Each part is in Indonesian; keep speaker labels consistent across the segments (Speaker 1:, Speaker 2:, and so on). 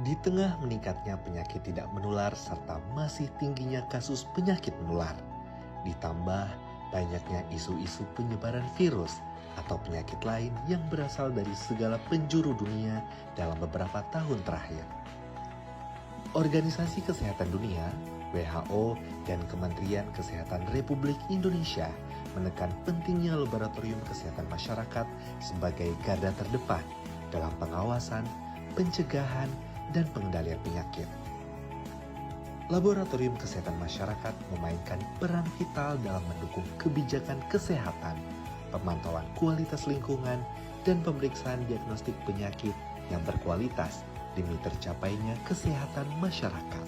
Speaker 1: Di tengah meningkatnya penyakit tidak menular serta masih tingginya kasus penyakit menular, ditambah banyaknya isu-isu penyebaran virus atau penyakit lain yang berasal dari segala penjuru dunia dalam beberapa tahun terakhir. Organisasi Kesehatan Dunia, WHO, dan Kementerian Kesehatan Republik Indonesia menekan pentingnya laboratorium kesehatan masyarakat sebagai garda terdepan dalam pengawasan, pencegahan, dan pengendalian penyakit. Laboratorium kesehatan masyarakat memainkan peran vital dalam mendukung kebijakan kesehatan, pemantauan kualitas lingkungan, dan pemeriksaan diagnostik penyakit yang berkualitas demi tercapainya kesehatan masyarakat.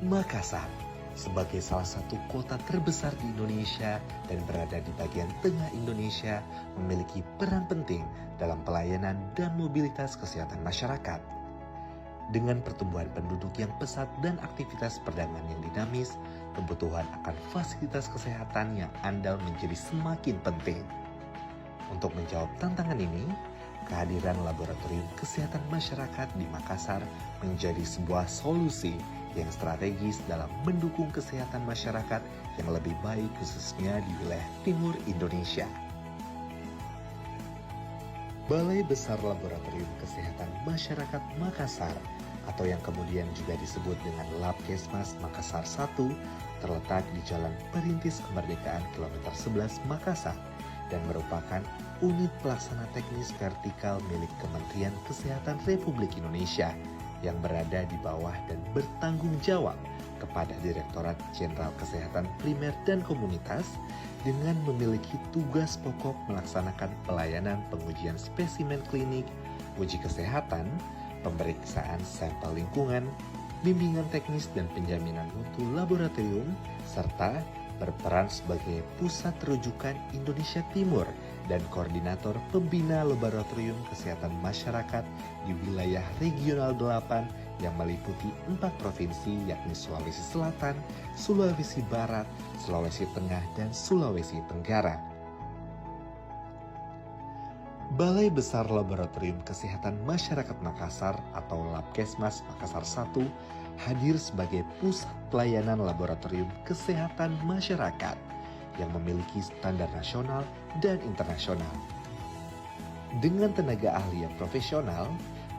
Speaker 1: Makassar, sebagai salah satu kota terbesar di Indonesia dan berada di bagian tengah Indonesia, memiliki peran penting dalam pelayanan dan mobilitas kesehatan masyarakat. Dengan pertumbuhan penduduk yang pesat dan aktivitas perdagangan yang dinamis, kebutuhan akan fasilitas kesehatan yang andal menjadi semakin penting. Untuk menjawab tantangan ini, kehadiran Laboratorium Kesehatan Masyarakat di Makassar menjadi sebuah solusi yang strategis dalam mendukung kesehatan masyarakat yang lebih baik khususnya di wilayah timur Indonesia. Balai Besar Laboratorium Kesehatan Masyarakat Makassar atau yang kemudian juga disebut dengan Labkesmas Makassar 1 terletak di Jalan Perintis Kemerdekaan kilometer 11 Makassar dan merupakan unit pelaksana teknis vertikal milik Kementerian Kesehatan Republik Indonesia yang berada di bawah dan bertanggung jawab kepada Direktorat Jenderal Kesehatan Primer dan Komunitas dengan memiliki tugas pokok melaksanakan pelayanan pengujian spesimen klinik, uji kesehatan, pemeriksaan sampel lingkungan, bimbingan teknis dan penjaminan mutu laboratorium, serta berperan sebagai pusat rujukan Indonesia Timur dan koordinator pembina Laboratorium Kesehatan Masyarakat di wilayah regional 8 yang meliputi 4 provinsi yakni Sulawesi Selatan, Sulawesi Barat, Sulawesi Tengah, dan Sulawesi Tenggara. Balai Besar Laboratorium Kesehatan Masyarakat Makassar atau Labkesmas Makassar 1 hadir sebagai pusat pelayanan laboratorium kesehatan masyarakat yang memiliki standar nasional dan internasional. Dengan tenaga ahli yang profesional,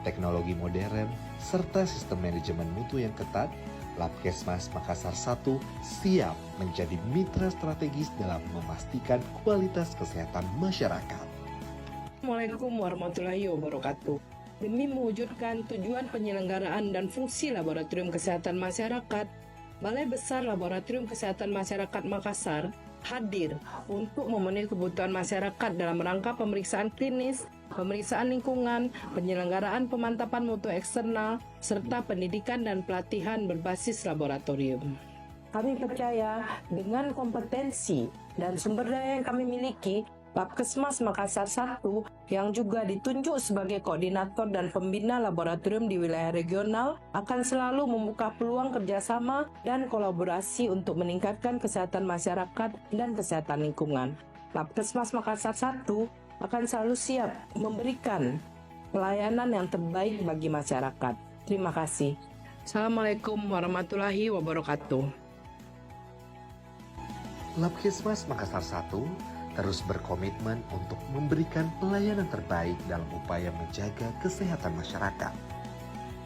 Speaker 1: teknologi modern, serta sistem manajemen mutu yang ketat, Labkesmas Makassar 1 siap menjadi mitra strategis dalam memastikan kualitas kesehatan masyarakat.
Speaker 2: Assalamualaikum warahmatullahi wabarakatuh. Demi mewujudkan tujuan penyelenggaraan dan fungsi Laboratorium Kesehatan Masyarakat, Balai Besar Laboratorium Kesehatan Masyarakat Makassar hadir untuk memenuhi kebutuhan masyarakat dalam rangka pemeriksaan klinis, pemeriksaan lingkungan, penyelenggaraan pemantapan mutu eksternal, serta pendidikan dan pelatihan berbasis laboratorium. Kami percaya dengan kompetensi dan sumber daya yang kami miliki, Labkesmas Makassar 1 yang juga ditunjuk sebagai koordinator dan pembina laboratorium di wilayah regional akan selalu membuka peluang kerjasama dan kolaborasi untuk meningkatkan kesehatan masyarakat dan kesehatan lingkungan. Labkesmas Makassar 1 akan selalu siap memberikan pelayanan yang terbaik bagi masyarakat. Terima kasih. Assalamualaikum warahmatullahi wabarakatuh.
Speaker 1: Labkesmas Makassar 1 terus berkomitmen untuk memberikan pelayanan terbaik dalam upaya menjaga kesehatan masyarakat.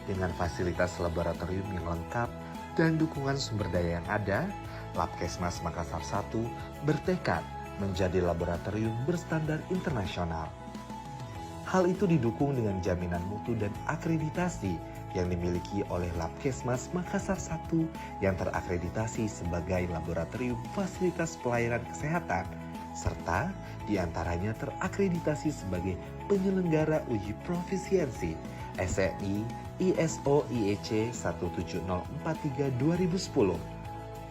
Speaker 1: Dengan fasilitas laboratorium yang lengkap dan dukungan sumber daya yang ada, Labkesmas Makassar 1 bertekad menjadi laboratorium berstandar internasional. Hal itu didukung dengan jaminan mutu dan akreditasi yang dimiliki oleh Labkesmas Makassar 1 yang terakreditasi sebagai laboratorium fasilitas pelayanan kesehatan serta diantaranya terakreditasi sebagai penyelenggara uji profisiensi SNI ISO IEC 17043 2010,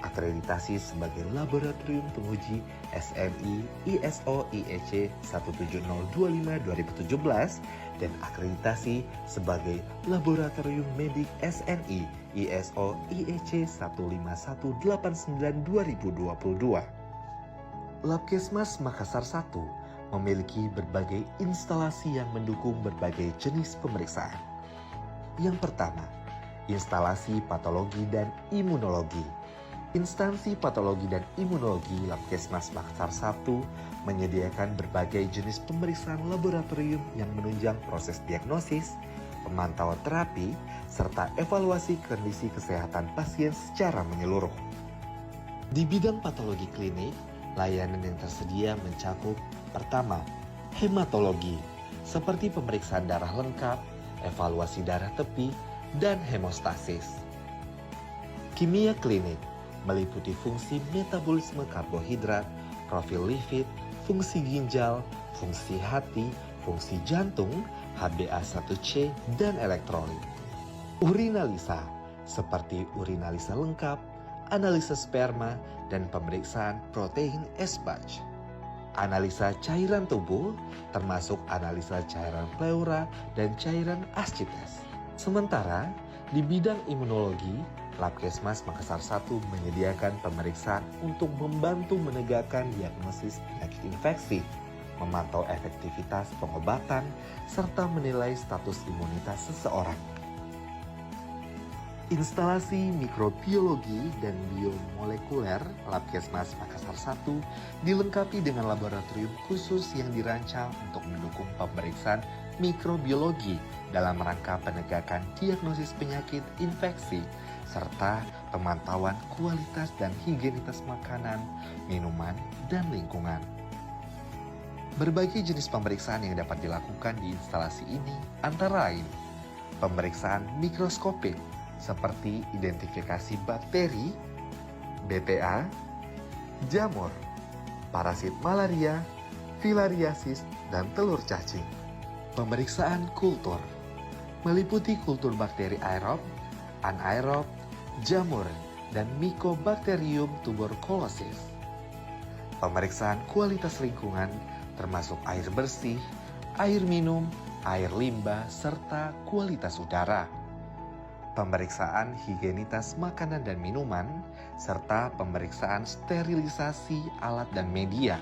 Speaker 1: akreditasi sebagai laboratorium penguji SMI ISO IEC 17025 2017 dan akreditasi sebagai laboratorium medik SNI ISO IEC 15189 2022. Labkesmas Makassar 1 memiliki berbagai instalasi yang mendukung berbagai jenis pemeriksaan. Yang pertama, instalasi patologi dan imunologi. Instansi patologi dan imunologi Labkesmas Makassar 1 menyediakan berbagai jenis pemeriksaan laboratorium yang menunjang proses diagnosis, pemantauan terapi, serta evaluasi kondisi kesehatan pasien secara menyeluruh. Di bidang patologi klinik, layanan yang tersedia mencakup pertama, hematologi, seperti pemeriksaan darah lengkap, evaluasi darah tepi, dan hemostasis. Kimia klinik meliputi fungsi metabolisme karbohidrat, profil lipid, fungsi ginjal, fungsi hati, fungsi jantung, HbA1c, dan elektrolit. Urinalisa, seperti urinalisa lengkap, analisa sperma, dan pemeriksaan protein S batch. Analisa cairan tubuh, termasuk analisa cairan pleura dan cairan ascites. Sementara, di bidang imunologi, Labkesmas Makassar 1 menyediakan pemeriksaan untuk membantu menegakkan diagnosis penyakit infeksi, memantau efektivitas pengobatan, serta menilai status imunitas seseorang. Instalasi mikrobiologi dan biomolekuler Labkesmas Makassar 1 dilengkapi dengan laboratorium khusus yang dirancang untuk mendukung pemeriksaan mikrobiologi dalam rangka penegakan diagnosis penyakit infeksi, serta pemantauan kualitas dan higienitas makanan, minuman, dan lingkungan. Berbagai jenis pemeriksaan yang dapat dilakukan di instalasi ini antara lain pemeriksaan mikroskopik seperti identifikasi bakteri, BPA, jamur, parasit malaria, filariasis, dan telur cacing. Pemeriksaan kultur meliputi kultur bakteri aerob, anaerob, jamur, dan Mycobacterium tuberculosis. Pemeriksaan kualitas lingkungan termasuk air bersih, air minum, air limbah, serta kualitas udara. Pemeriksaan higienitas makanan dan minuman, serta pemeriksaan sterilisasi alat dan media.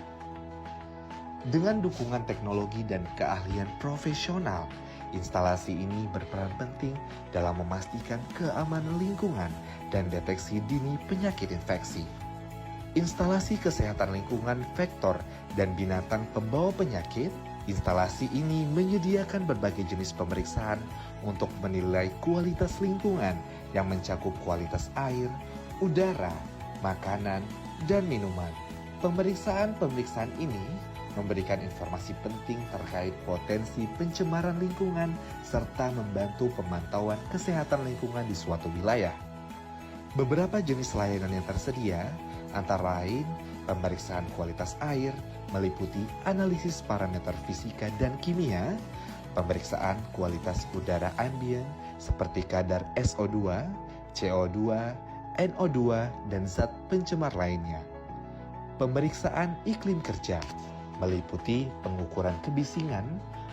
Speaker 1: Dengan dukungan teknologi dan keahlian profesional, instalasi ini berperan penting dalam memastikan keamanan lingkungan dan deteksi dini penyakit infeksi. Instalasi kesehatan lingkungan vektor dan binatang pembawa penyakit, instalasi ini menyediakan berbagai jenis pemeriksaan untuk menilai kualitas lingkungan yang mencakup kualitas air, udara, makanan, dan minuman. Pemeriksaan-pemeriksaan ini memberikan informasi penting terkait potensi pencemaran lingkungan serta membantu pemantauan kesehatan lingkungan di suatu wilayah. Beberapa jenis layanan yang tersedia antara lain pemeriksaan kualitas air meliputi analisis parameter fisika dan kimia, pemeriksaan kualitas udara ambien seperti kadar SO2, CO2, NO2, dan zat pencemar lainnya. Pemeriksaan iklim kerja meliputi pengukuran kebisingan,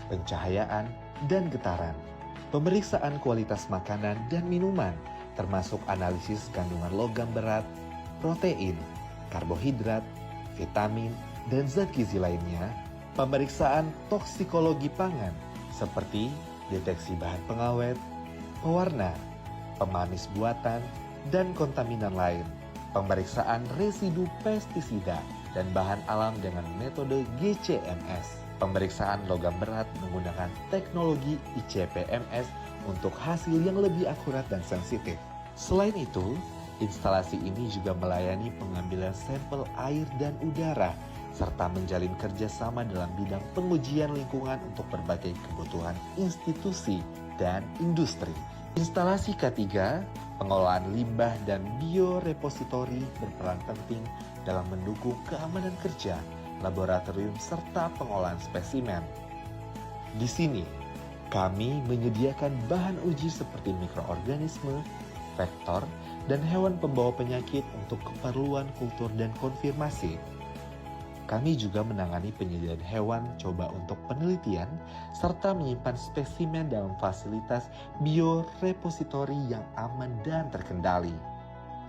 Speaker 1: pencahayaan, dan getaran. Pemeriksaan kualitas makanan dan minuman termasuk analisis kandungan logam berat, protein, karbohidrat, vitamin, dan zat gizi lainnya. Pemeriksaan toksikologi pangan seperti deteksi bahan pengawet, pewarna, pemanis buatan, dan kontaminan lain. Pemeriksaan residu pestisida dan bahan alam dengan metode GCMS. Pemeriksaan logam berat menggunakan teknologi ICP-MS untuk hasil yang lebih akurat dan sensitif. Selain itu, instalasi ini juga melayani pengambilan sampel air dan udara, serta menjalin kerjasama dalam bidang pengujian lingkungan untuk berbagai kebutuhan institusi dan industri. Instalasi ketiga, pengolahan limbah dan biorepositori berperan penting dalam mendukung keamanan kerja, laboratorium, serta pengolahan spesimen. Di sini, kami menyediakan bahan uji seperti mikroorganisme, vektor, dan hewan pembawa penyakit untuk keperluan kultur dan konfirmasi. Kami juga menangani penyediaan hewan coba untuk penelitian, serta menyimpan spesimen dalam fasilitas biorepositori yang aman dan terkendali.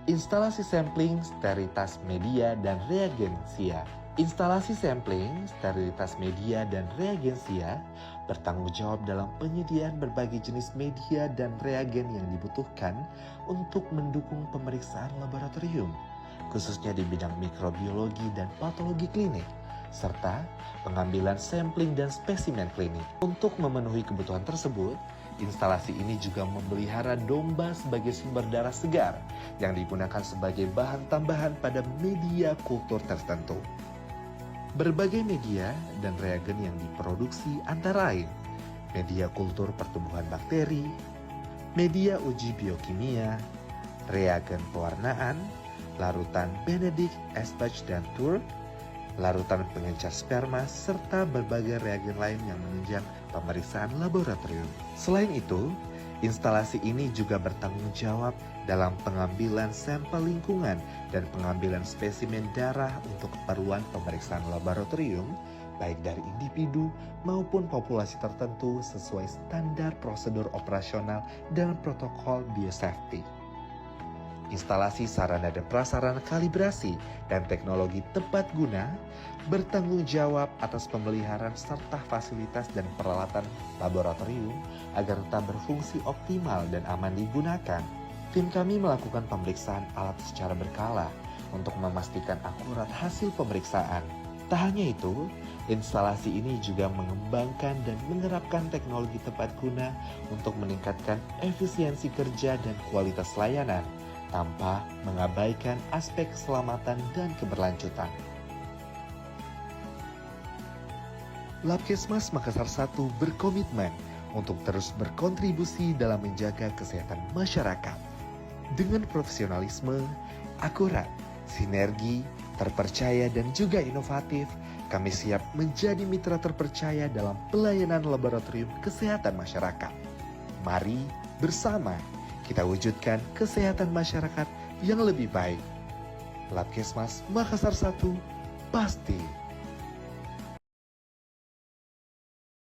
Speaker 1: Instalasi sampling, sterilitas media, dan reagensia Instalasi sampling, sterilitas media, dan reagensia bertanggung jawab dalam penyediaan berbagai jenis media dan reagen yang dibutuhkan untuk mendukung pemeriksaan laboratorium, khususnya di bidang mikrobiologi dan patologi klinik, serta pengambilan sampling dan spesimen klinik. Untuk memenuhi kebutuhan tersebut, instalasi ini juga memelihara domba sebagai sumber darah segar yang digunakan sebagai bahan tambahan pada media kultur tertentu. Berbagai media dan reagen yang diproduksi antara lain media kultur pertumbuhan bakteri, media uji biokimia, reagen pewarnaan, larutan Benedict, Espach, dan Turk, larutan pengencer sperma, serta berbagai reagen lain yang menunjang pemeriksaan laboratorium. Selain itu, instalasi ini juga bertanggung jawab dalam pengambilan sampel lingkungan dan pengambilan spesimen darah untuk keperluan pemeriksaan laboratorium, baik dari individu maupun populasi tertentu sesuai standar prosedur operasional dan protokol biosafety. Instalasi sarana dan prasarana kalibrasi dan teknologi tepat guna bertanggung jawab atas pemeliharaan serta fasilitas dan peralatan laboratorium agar tetap berfungsi optimal dan aman digunakan. Tim kami melakukan pemeriksaan alat secara berkala untuk memastikan akurat hasil pemeriksaan. Tak hanya itu, instalasi ini juga mengembangkan dan menerapkan teknologi tepat guna untuk meningkatkan efisiensi kerja dan kualitas layanan, tanpa mengabaikan aspek keselamatan dan keberlanjutan. Labkesmas Makassar 1 berkomitmen untuk terus berkontribusi dalam menjaga kesehatan masyarakat. Dengan profesionalisme, akurat, sinergi, terpercaya, dan juga inovatif, kami siap menjadi mitra terpercaya dalam pelayanan laboratorium kesehatan masyarakat. Mari bersama kita wujudkan kesehatan masyarakat yang lebih baik. Labkesmas Makassar 1 pasti